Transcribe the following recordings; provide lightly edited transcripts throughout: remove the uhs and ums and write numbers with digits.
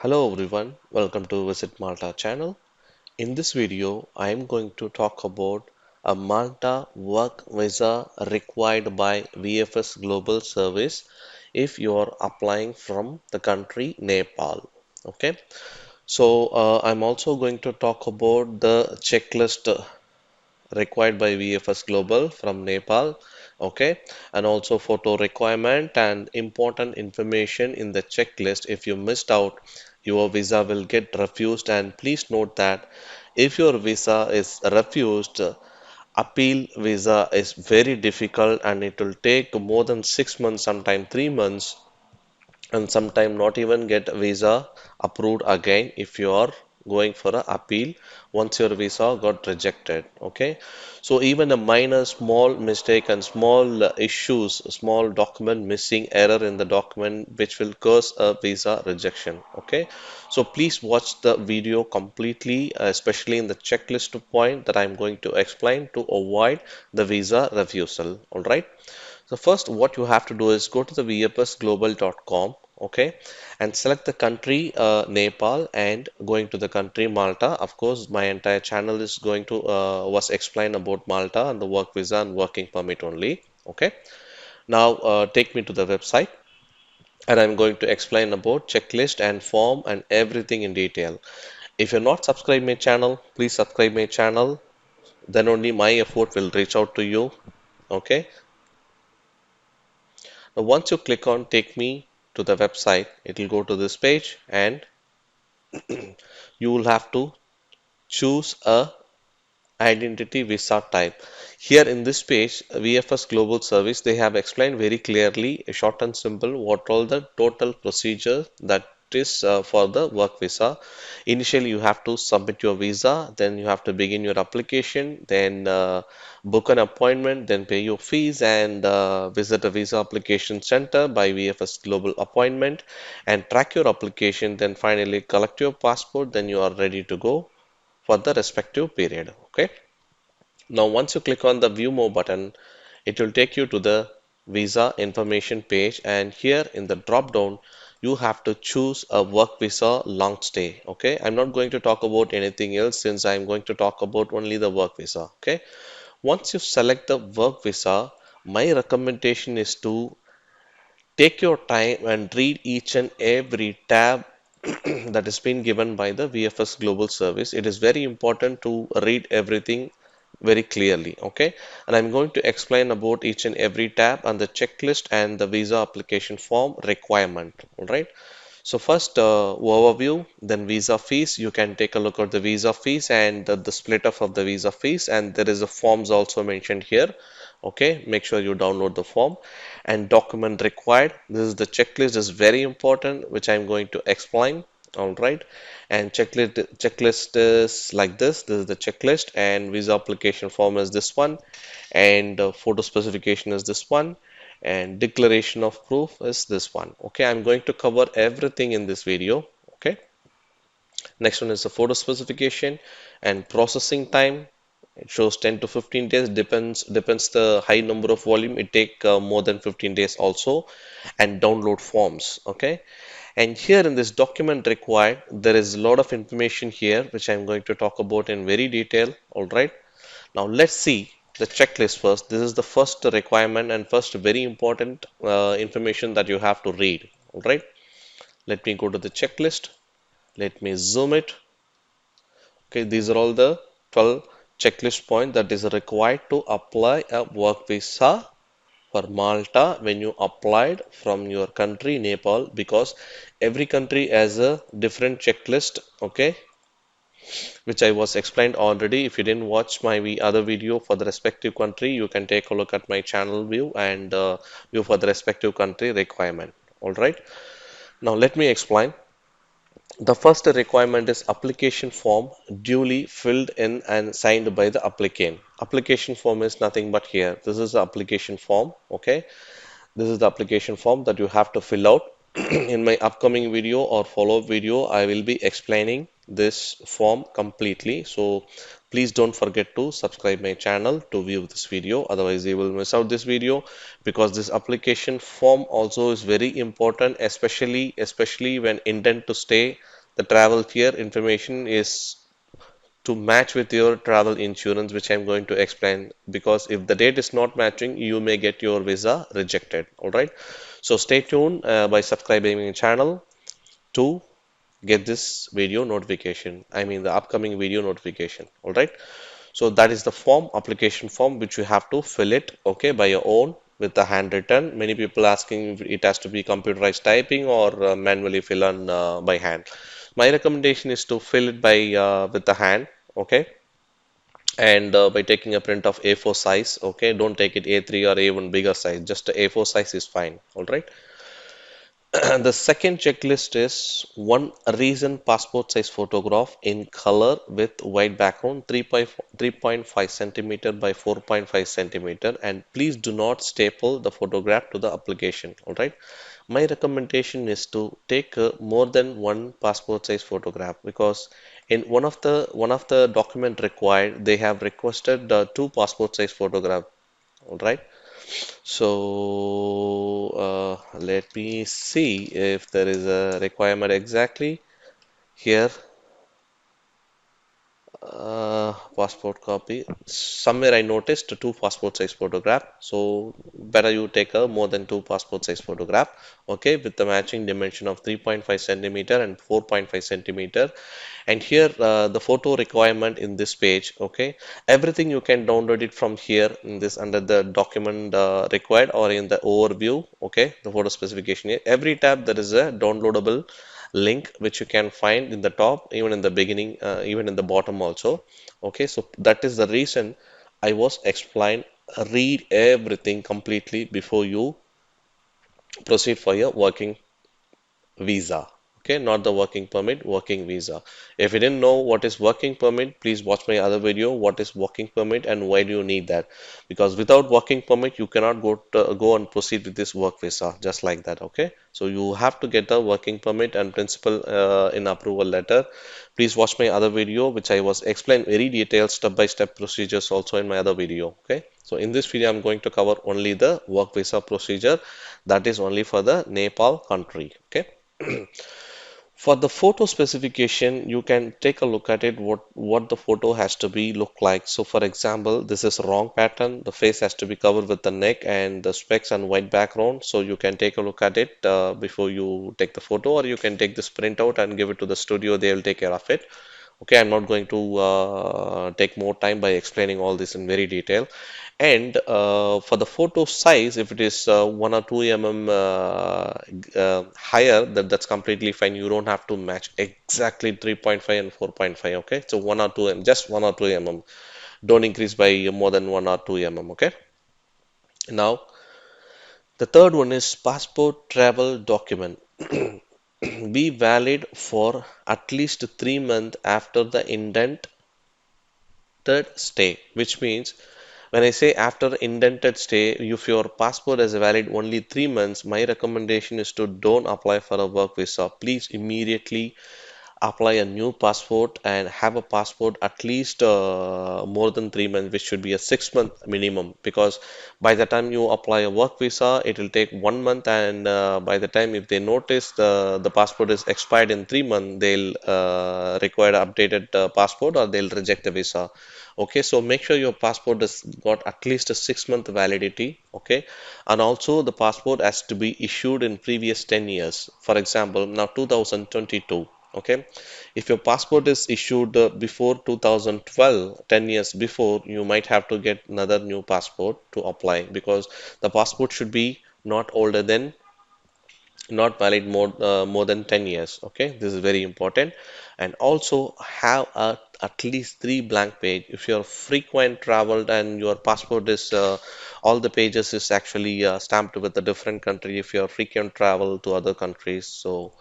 Hello everyone, welcome to Visit Malta channel. In this video, I am going to talk about a Malta Work Visa required by VFS Global Service if you are applying from the country Nepal. Okay, I'm also going to talk about the checklist required by VFS Global from Nepal. Okay, and also photo requirement and important information in the checklist. If you missed out, your visa will get refused. And please note that if your visa is refused, appeal visa is very difficult and it will take more than 6 months, sometimes 3 months, and sometime not even get visa approved again if you are going for a appeal once your visa got rejected. Okay, so even a minor small mistake and small issues, small document missing, error in the document, which will cause a visa rejection. Okay, so please watch the video completely, especially in the checklist point that I'm going to explain to avoid the visa refusal. All right, so first, what you have to do is go to the vfsglobal.com, okay, and select the country Nepal and going to the country Malta. Of course, my entire channel is going to was explain about Malta and the work visa and working permit only. Okay. Now take me to the website and I'm going to explain about checklist and form and everything in detail. If you're not subscribed my channel, please subscribe my channel. Then only my effort will reach out to you. Okay. Now, once you click on take me to the website, it will go to this page and you will have to choose a identity visa type. Here in this page, VFS Global Service, they have explained very clearly, short and simple, what all the total procedure that is for the work visa. Initially, you have to submit your visa, then you have to begin your application, then book an appointment, then pay your fees and visit a visa application center by VFS Global Appointment and track your application, then finally collect your passport, then you are ready to go for the respective period. Okay. Now, once you click on the View More button, it will take you to the visa information page. And here in the drop down, you have to choose a work visa long stay. Okay, I'm not going to talk about anything else since I'm going to talk about only the work visa. Okay, once you select the work visa, my recommendation is to take your time and read each and every tab that has been given by the VFS Global Service. It is very important to read everything very clearly. Okay, and I'm going to explain about each and every tab and the checklist and the visa application form requirement. All right. So first overview, then visa fees. You can take a look at the visa fees and the split up of the visa fees, and there is a forms also mentioned here. Okay, make sure you download the form and document required. This is the checklist is very important, which I'm going to explain. All right, and checklist is like this. This is the checklist, and visa application form is this one, and photo specification is this one, and declaration of proof is this one. Okay, I'm going to cover everything in this video. Okay, next one is the photo specification and processing time. It shows 10 to 15 days, depends the high number of volume, it take more than 15 days also. And download forms. Okay, and here in this document required, there is a lot of information here which I'm going to talk about in very detail. All right, now let's see the checklist first. This is the first requirement and first very important information that you have to read. All right, let me go to the checklist. Let me zoom it. Okay, these are all the 12 checklist points that is required to apply a work visa for Malta when you applied from your country Nepal, because every country has a different checklist. Okay, which I was explained already. If you didn't watch my other video for the respective country, you can take a look at my channel view and view for the respective country requirement. All right. Now let me explain. The first requirement is application form duly filled in and signed by the applicant. Application form is nothing but here. This is the application form. Okay. This is the application form that you have to fill out. In my upcoming video or follow-up video, I will be explaining this form completely. So Please don't forget to subscribe my channel to view this video. Otherwise, you will miss out this video because this application form also is very important, especially when intent to stay. The travel tier information is to match with your travel insurance, which I'm going to explain, because if the date is not matching, you may get your visa rejected. All right. So stay tuned by subscribing my channel to get this video notification. I mean the upcoming video notification. All right. So that is the form, application form, which you have to fill it, okay, by your own with the handwritten. Many people asking if it has to be computerized typing or manually fill on by hand. My recommendation is to fill it by with the hand, okay, and by taking a print of A4 size, okay. Don't take it A3 or A1 bigger size. Just a A4 size is fine. All right. The second checklist is one recent passport size photograph in color with white background 3.5 centimeter by 4.5 centimeter, and please do not staple the photograph to the application. All right. My recommendation is to take more than one passport size photograph, because in one of the document required, they have requested two passport size photograph. All right. So let me see if there is a requirement exactly here. Passport copy. Somewhere I noticed two passport size photograph. So better you take a more than two passport size photograph. Okay, with the matching dimension of 3.5 centimeter and 4.5 centimeter. And here the photo requirement in this page. Okay, everything you can download it from here in this under the document required or in the overview. Okay, the photo specification here. Every tab there is a downloadable link which you can find in the top, even in the beginning, even in the bottom also. Okay, so that is the reason I was explained. Read everything completely before you proceed for your working visa. Okay, not the working permit, working visa. If you didn't know what is working permit, please watch my other video. What is working permit and why do you need that? Because without working permit, you cannot go and proceed with this work visa just like that. Okay, so you have to get the working permit and principal in approval letter. Please watch my other video, which I was explained very detailed step-by-step procedures also in my other video. Okay, so in this video, I'm going to cover only the work visa procedure. That is only for the Nepal country. Okay. For the photo specification, you can take a look at it, what the photo has to be look like. So for example, this is wrong pattern. The face has to be covered with the neck and the specs and white background. So you can take a look at it before you take the photo, or you can take this print out and give it to the studio. They will take care of it. Okay, I'm not going to take more time by explaining all this in very detail. And for the photo size, if it is 1 or 2 mm higher, that's completely fine. You don't have to match exactly 3.5 and 4.5. Okay, so 1 or 2 mm, just 1 or 2 mm. Don't increase by more than 1 or 2 mm. Okay. Now, the third one is passport travel document. Be valid for at least 3 months after the indented stay, which means when I say after indented stay, if your passport is valid only 3 months, my recommendation is to don't apply for a work visa. Please immediately apply a new passport and have a passport at least more than 3 months, which should be a 6 month minimum. Because by the time you apply a work visa, it will take 1 month, and by the time if they notice the passport is expired in 3 months, they'll require updated passport or they'll reject the visa. Okay, so make sure your passport has got at least a 6 month validity. Okay, and also the passport has to be issued in previous 10 years. For example, now 2022. Okay, if your passport is issued before 2012, 10 years before, you might have to get another new passport to apply, because the passport should be not older than, not valid more than 10 years. Okay, this is very important. And also have at least three blank page. If you're frequent traveled and your passport is all the pages is actually stamped with a different country, if you're frequent travel to other countries, so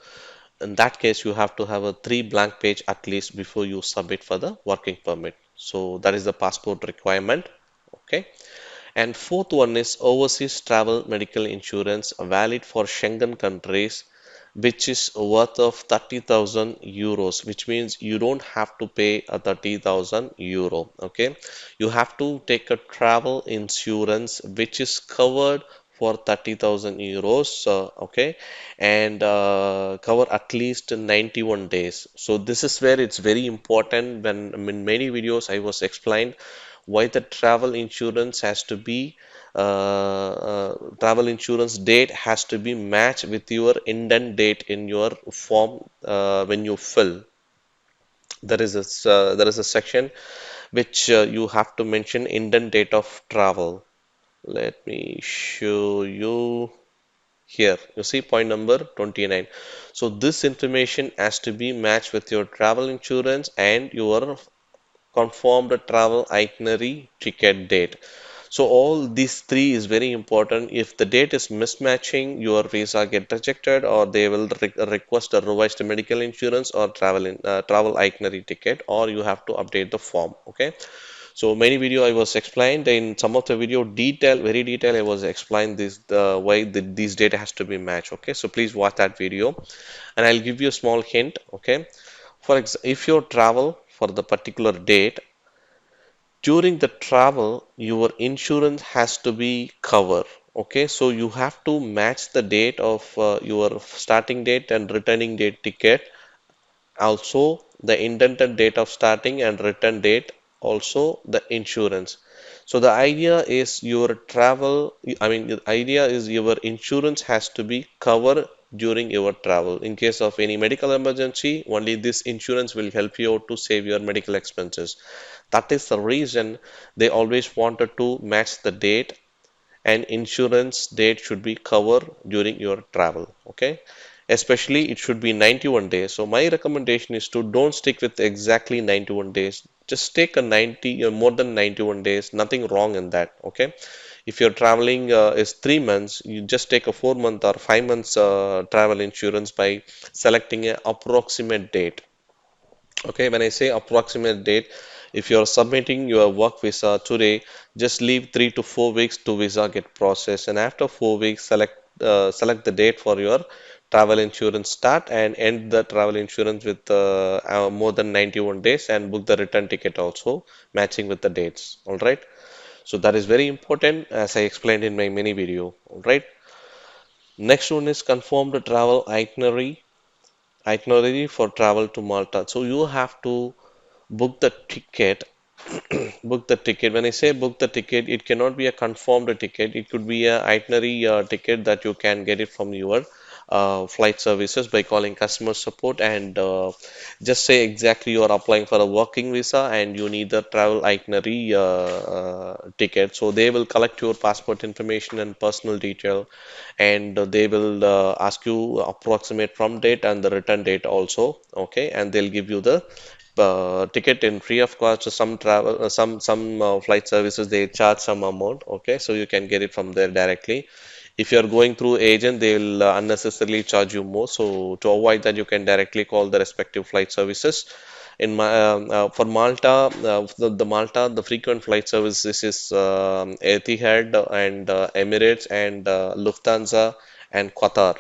in that case you have to have a three blank page at least before you submit for the working permit. So that is the passport requirement. Okay, and fourth one is overseas travel medical insurance valid for Schengen countries. which is worth of 30,000 euros, which means you don't have to pay a 30,000 euro. Okay, you have to take a travel insurance which is covered for 30,000 euros. Okay, and cover at least 91 days. So this is where it's very important. When in many videos I was explained why the travel insurance date has to be matched with your indent date in your form when you fill. There is a section which you have to mention indent date of travel. Let me show you here. You see point number 29. So this information has to be matched with your travel insurance and your confirmed travel itinerary ticket date. So all these three is very important. If the date is mismatching, your visa get rejected, or they will request a revised medical insurance or travel itinerary ticket, or you have to update the form. Okay. So many video I was explained in some of the video very detail. I was explained this why these data has to be matched. Okay. So please watch that video, and I'll give you a small hint. Okay. If you travel for the particular date, during the travel, your insurance has to be covered. Okay, so you have to match the date of your starting date and returning date ticket, also the indented date of starting and return date, also the insurance. So the idea is the idea is your insurance has to be covered during your travel. In case of any medical emergency, only this insurance will help you out to save your medical expenses. That is the reason they always wanted to match the date, and insurance date should be covered during your travel. Okay, especially it should be 91 days. So my recommendation is to don't stick with exactly 91 days, just take a 90 more than 91 days, nothing wrong in that. Okay, if you're traveling is 3 months, you just take a 4 month or 5 months travel insurance by selecting an approximate date. Okay, when I say approximate date, if you're submitting your work visa today, just leave 3 to 4 weeks to visa get processed, and after 4 weeks, select the date for your travel insurance start and end the travel insurance with more than 91 days, and book the return ticket also matching with the dates. All right. So that is very important, as I explained in my mini video. All right. Next one is confirm the travel itinerary for travel to Malta. So you have to book the ticket. Book the ticket. When I say book the ticket, it cannot be a confirmed ticket. It could be a itinerary ticket that you can get it from your flight services by calling customer support, and just say exactly you are applying for a working visa and you need the travel itinerary ticket. So they will collect your passport information and personal detail, and they will ask you approximate from date and the return date also. Okay, and they'll give you the ticket in free of cost. Some flight services they charge some amount. Okay, so you can get it from there directly. If you are going through agent, they will unnecessarily charge you more. So to avoid that, you can directly call the respective flight services. For Malta, the frequent flight services is Etihad and Emirates and Lufthansa and Qatar.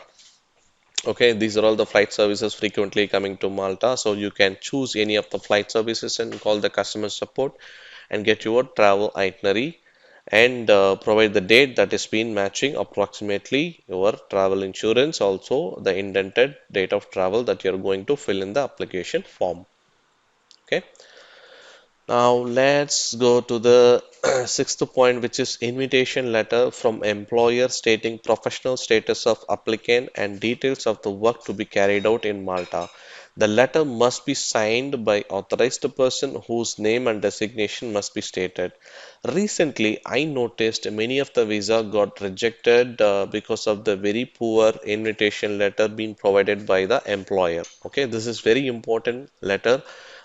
Okay, these are all the flight services frequently coming to Malta. So you can choose any of the flight services and call the customer support and get your travel itinerary, and provide the date that is been matching approximately your travel insurance, also the indented date of travel that you're going to fill in the application form. Okay. Now let's go to the sixth point, which is invitation letter from employer stating professional status of applicant and details of the work to be carried out in Malta. The letter must be signed by authorized person whose name and designation must be stated. Recently, I noticed many of the visa got rejected because of the very poor invitation letter being provided by the employer. Okay, this is very important letter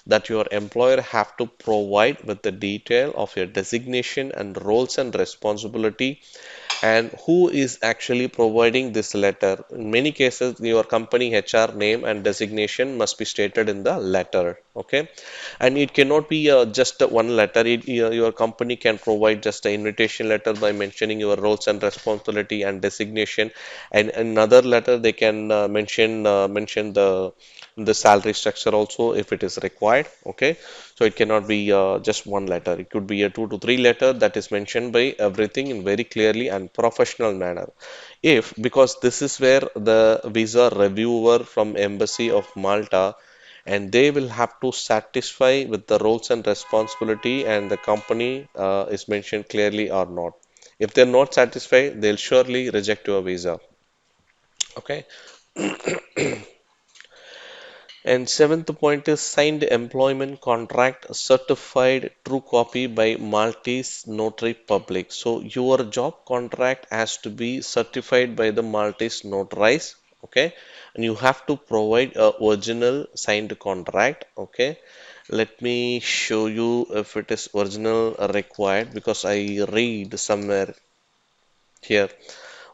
that your employer have to provide with the detail of your designation and roles and responsibility, and who is actually providing this letter. In many cases, your company HR name and designation must be stated in the letter. Okay, and it cannot be just one letter. Your company can provide just an invitation letter by mentioning your roles and responsibility and designation, and another letter they can mention the salary structure also if it is required. Okay, so it cannot be just one letter. It could be a two to three letter that is mentioned by everything in very clearly and professional manner. If because this is where the visa reviewer from Embassy of Malta and they will have to satisfy with the roles and responsibility and the company is mentioned clearly or not. If they're not satisfied, they'll surely reject your visa. Okay. And seventh point is signed employment contract certified true copy by Maltese Notary Public. So your job contract has to be certified by the Maltese notarized. Okay, and you have to provide a original signed contract. Okay, let me show you if it is original required because I read somewhere here.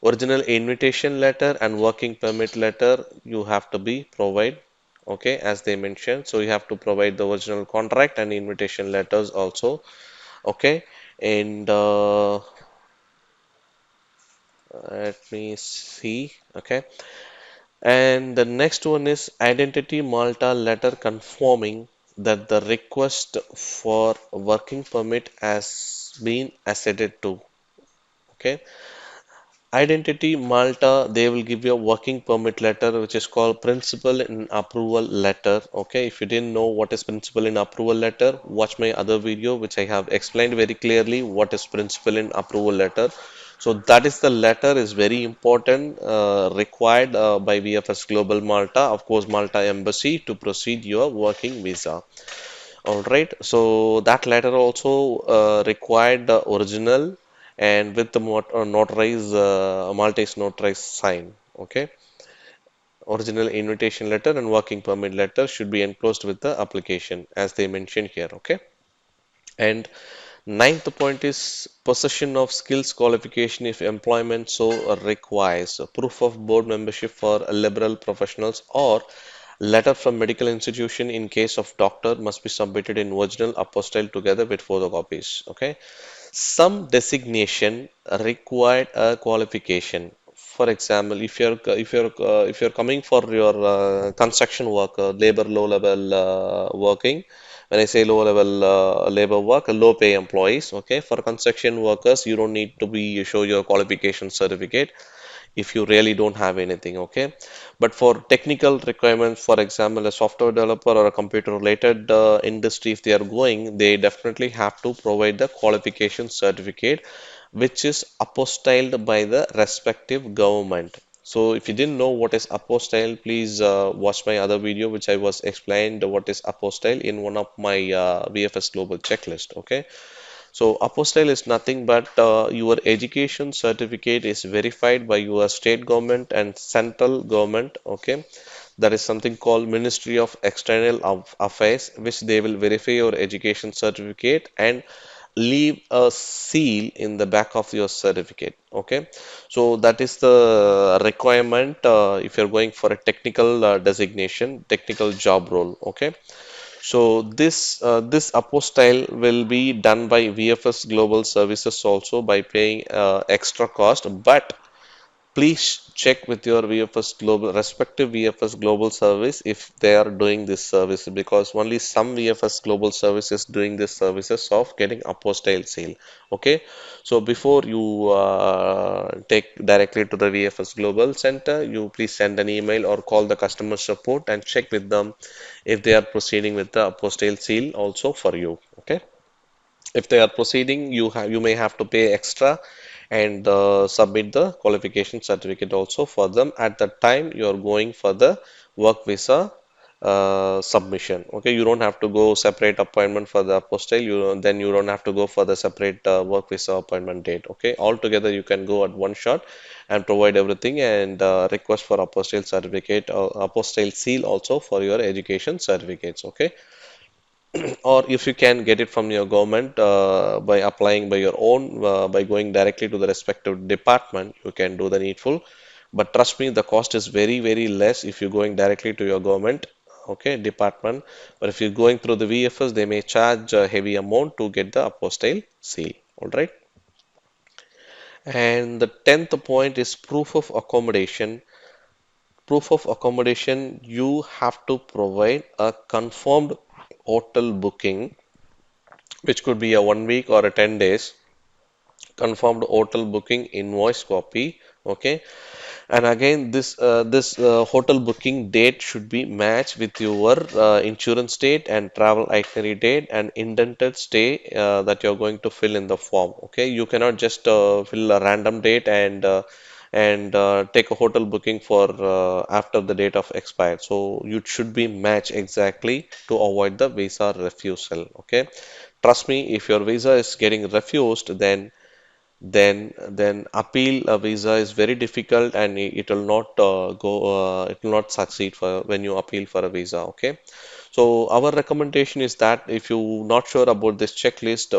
Original invitation letter and working permit letter you have to be provide. Okay, as they mentioned. So you have to provide the original contract and invitation letters also. Okay, and let me see. Okay, and the next one is identity Malta letter confirming that the request for working permit has been acceded to. Okay, Identity Malta, they will give you a working permit letter, which is called principal in approval letter. Okay, if you didn't know what is principal in approval letter, watch my other video, which I have explained very clearly what is principal in approval letter. So that is the letter is very important, required by VFS Global Malta, of course, Malta Embassy to proceed your working visa. All right, so that letter also required the original and with the notarized Maltese notarized sign. Okay, original invitation letter and working permit letter should be enclosed with the application as they mentioned here. Okay, and ninth point is possession of skills qualification if employment so requires. Proof of board membership for liberal professionals or letter from medical institution in case of doctor must be submitted in original apostille together with photocopies. Okay. Some designation required a qualification. For example, if you're coming for your construction work, labor low level working, when I say low level labor work, low pay employees, okay, for construction workers, you don't need to be show your qualification certificate if you really don't have anything, okay. But for technical requirements, for example, a software developer or a computer related industry, if they are going, they definitely have to provide the qualification certificate which is apostilled by the respective government. So if you didn't know what is apostille, please watch my other video which I was explained what is apostille in one of my VFS Global Checklist. Okay, so apostille is nothing but your education certificate is verified by your state government and central government. Okay, that is something called Ministry of External Affairs, which they will verify your education certificate and leave a seal in the back of your certificate. Okay, so that is the requirement if you're going for a technical designation, technical job role. Okay, so this apostille will be done by VFS Global Services also by paying extra cost, but please check with your VFS Global respective VFS Global service if they are doing this service because only some VFS Global service is doing this services of getting apostille seal. Okay, so before you take directly to the VFS Global Center, you please send an email or call the customer support and check with them if they are proceeding with the apostille seal also for you. Okay, if they are proceeding, you may have to pay extra and submit the qualification certificate also for them at the time you are going for the work visa submission. Okay, you don't have to go separate appointment for the apostille. You don't have to go for the separate work visa appointment date. Okay, altogether you can go at one shot and provide everything and request for apostille certificate or apostille seal also for your education certificates. Okay. or if you can get it from your government by applying by your own, by going directly to the respective department, you can do the needful. But trust me, the cost is very, very less if you're going directly to your government, okay, department. But if you're going through the VFS, they may charge a heavy amount to get the apostille seal. All right. And the 10th point is proof of accommodation. Proof of accommodation, you have to provide a confirmed hotel booking, which could be a 1 week or a 10 days confirmed hotel booking invoice copy. Okay, and again, this hotel booking date should be matched with your insurance date and travel itinerary date and indented stay that you're going to fill in the form. Okay, you cannot just fill a random date and take a hotel booking for after the date of expired. So you should be matched exactly to avoid the visa refusal. Okay, trust me, if your visa is getting refused, then appeal a visa is very difficult, and it will not it will not succeed for when you appeal for a visa. Okay, so our recommendation is that if you're not sure about this checklist,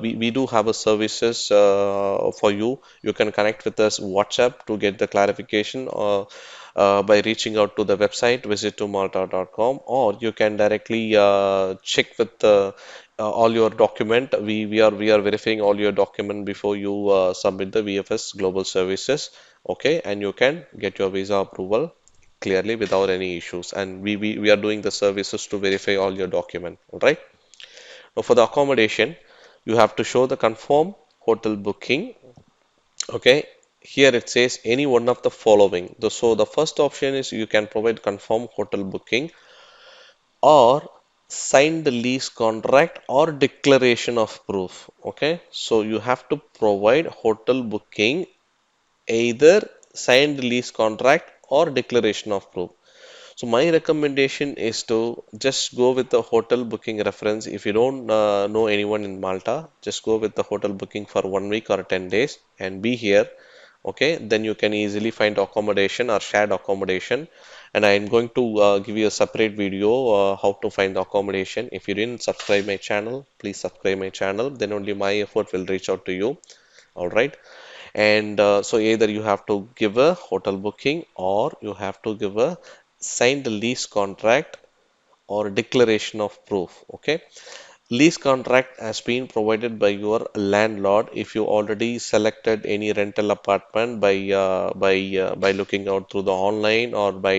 we do have a services for you. You can connect with us WhatsApp to get the clarification by reaching out to the website visit to malta.com, or you can directly check with all your document. We are verifying all your document before you submit the VFS Global Services. Okay, and you can get your visa approval clearly without any issues, and we are doing the services to verify all your document. All right. Now for the accommodation, you have to show the confirm hotel booking. Okay, here it says any one of the following. So the first option is you can provide confirm hotel booking or sign the lease contract or declaration of proof. Okay, so you have to provide hotel booking, either signed lease contract or declaration of proof. So my recommendation is to just go with the hotel booking reference. If you don't know anyone in Malta, just go with the hotel booking for 1 week or 10 days and be here. Okay, then you can easily find accommodation or shared accommodation. And I am going to give you a separate video how to find the accommodation. If you didn't subscribe my channel, please subscribe my channel. Then only my effort will reach out to you. All right. And so either you have to give a hotel booking or you have to give a signed lease contract or declaration of proof. Okay. Lease contract has been provided by your landlord if you already selected any rental apartment by looking out through the online or by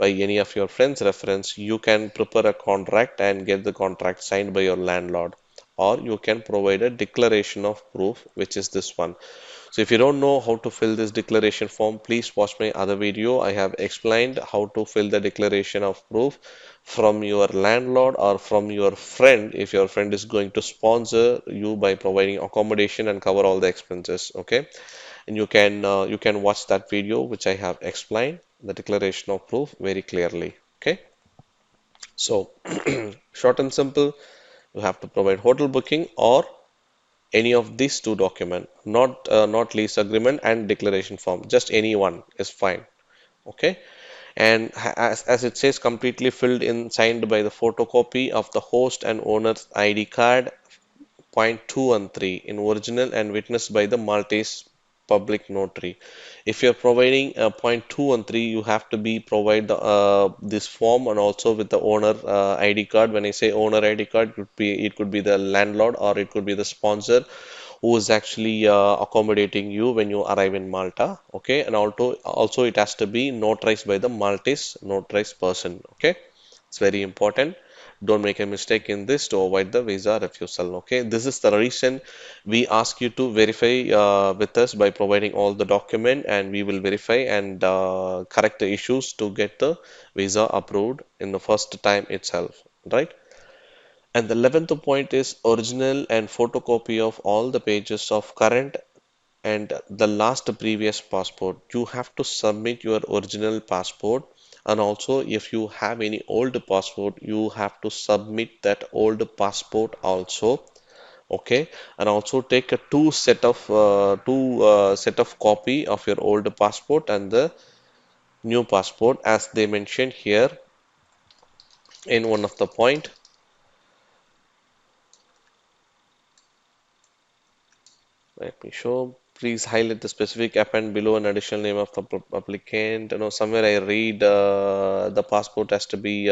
any of your friends' reference. You can prepare a contract and get the contract signed by your landlord, or you can provide a declaration of proof, which is this one. So if you don't know how to fill this declaration form, please watch my other video. I have explained how to fill the declaration of proof from your landlord or from your friend if your friend is going to sponsor you by providing accommodation and cover all the expenses. Okay, and you can watch that video which I have explained the declaration of proof very clearly. Okay, so short and simple, you have to provide hotel booking or any of these two documents, not lease agreement and declaration form, just any one is fine. Okay, and as it says, completely filled in, signed by the photocopy of the host and owner's ID card, point 2 and 3 in original and witnessed by the Maltese public notary. If you're providing point 2 and 3, you have to be provide this form and also with the owner ID card. When I say owner ID card, it could be the landlord or it could be the sponsor who is actually accommodating you when you arrive in Malta. Okay, and also it has to be notarized by the Maltese notarized person. Okay, it's very important. Don't make a mistake in this to avoid the visa refusal. Okay, this is the reason we ask you to verify with us by providing all the document, and we will verify and correct the issues to get the visa approved in the first time itself. Right? And the 11th point is original and photocopy of all the pages of current and the last previous passport. You have to submit your original passport, and also if you have any old passport, you have to submit that old passport also. Okay, and also take a two set of copy of your old passport and the new passport as they mentioned here in one of the point. Let me show. Please highlight the specific append below an additional name of the applicant. Somewhere I read the passport has to be.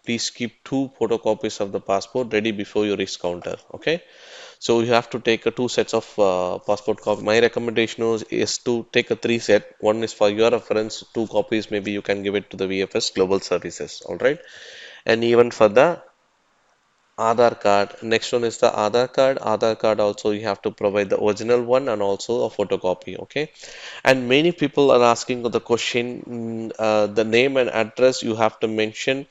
Please keep two photocopies of the passport ready before you reach counter. Okay. So you have to take two sets of passport copy. My recommendation is to take a three set. One is for your reference. Two copies. Maybe you can give it to the VFS Global Services. All right. And even for the Aadhaar card. Next one is the Aadhaar card. Aadhaar card also you have to provide the original one and also a photocopy. Okay. And many people are asking the question, the name and address you have to mention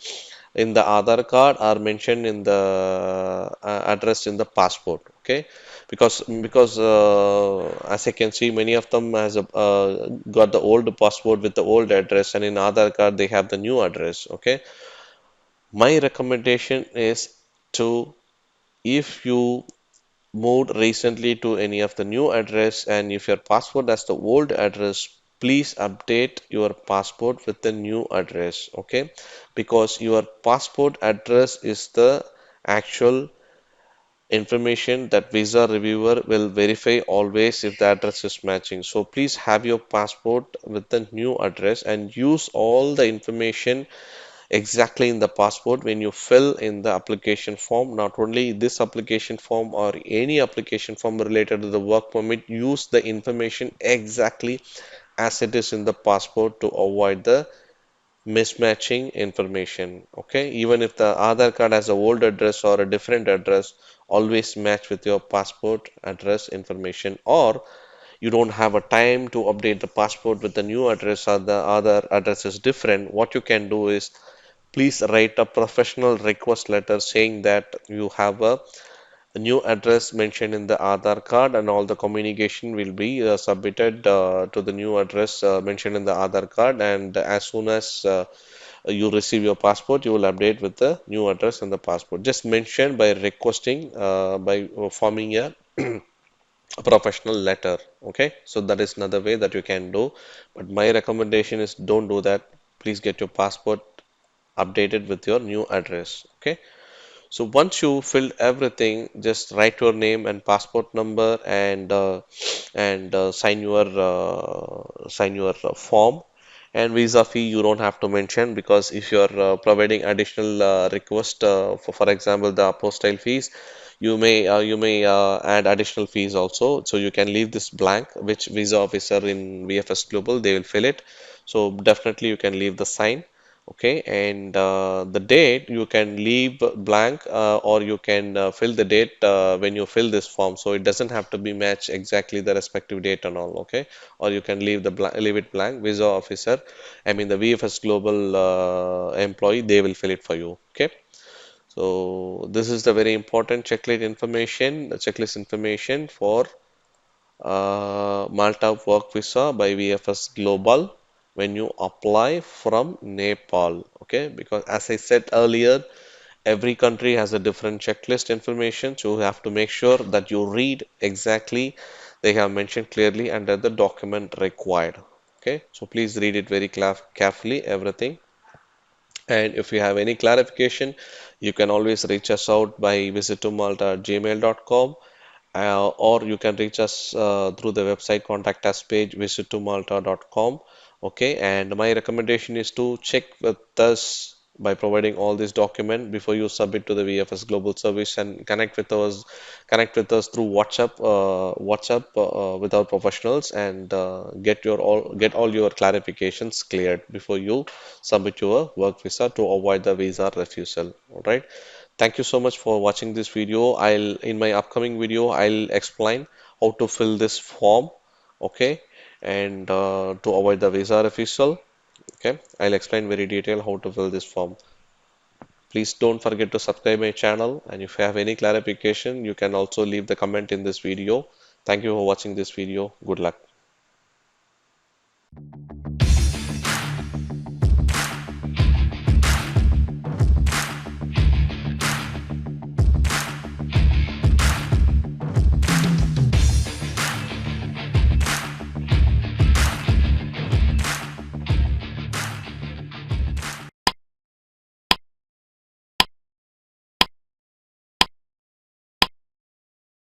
in the Aadhaar card are mentioned in the address in the passport. Okay. Because as I can see, many of them has got the old passport with the old address, and in Aadhaar card they have the new address. Okay. My recommendation is to if you moved recently to any of the new address and if your passport has the old address, please update your passport with the new address, okay? Because your passport address is the actual information that visa reviewer will verify always if the address is matching. So please have your passport with the new address and use all the information exactly in the passport when you fill in the application form. Not only this application form or any application form related to the work permit, use the information exactly as it is in the passport to avoid the mismatching information. Okay, even if the Aadhaar card has a old address or a different address, always match with your passport address information. Or you don't have a time to update the passport with the new address or the other address is different, what you can do is please write a professional request letter saying that you have a new address mentioned in the Aadhaar card and all the communication will be submitted to the new address mentioned in the Aadhaar card, and as soon as you receive your passport, you will update with the new address in the passport. Just mention by requesting by forming a professional letter. Okay, so that is another way that you can do, but my recommendation is don't do that. Please get your passport updated with your new address. Okay, so once you filled everything, just write your name and passport number and sign your form. And visa fee you don't have to mention, because if you're providing additional request for example the apostille fees, you may add additional fees also. So you can leave this blank, which visa officer in VFS Global they will fill it. So definitely you can leave the sign. Okay, and the date you can leave blank, or you can fill the date when you fill this form. So it doesn't have to be match exactly the respective date and all. Okay, or you can leave it blank. Visa officer, I mean the VFS Global employee, they will fill it for you. Okay, so this is the very important checklist information for Malta Work Visa by VFS Global when you apply from Nepal. Okay, because as I said earlier, every country has a different checklist information, so you have to make sure that you read exactly. They have mentioned clearly under the document required. Okay, so please read it very carefully, everything. And if you have any clarification, you can always reach us out by visit to malta@gmail.com, or you can reach us through the website contact us page visit to malta.com. Okay, and my recommendation is to check with us by providing all these documents before you submit to the VFS Global Service, and connect with us through WhatsApp with our professionals, and get all your clarifications cleared before you submit your work visa to avoid the visa refusal. All right. Thank you so much for watching this video. In my upcoming video, I'll explain how to fill this form, okay, and to avoid the visa refusal. Okay, I'll explain very detailed how to fill this form. Please don't forget to subscribe my channel, and if you have any clarification, you can also leave the comment in this video. Thank you for watching this video. Good luck.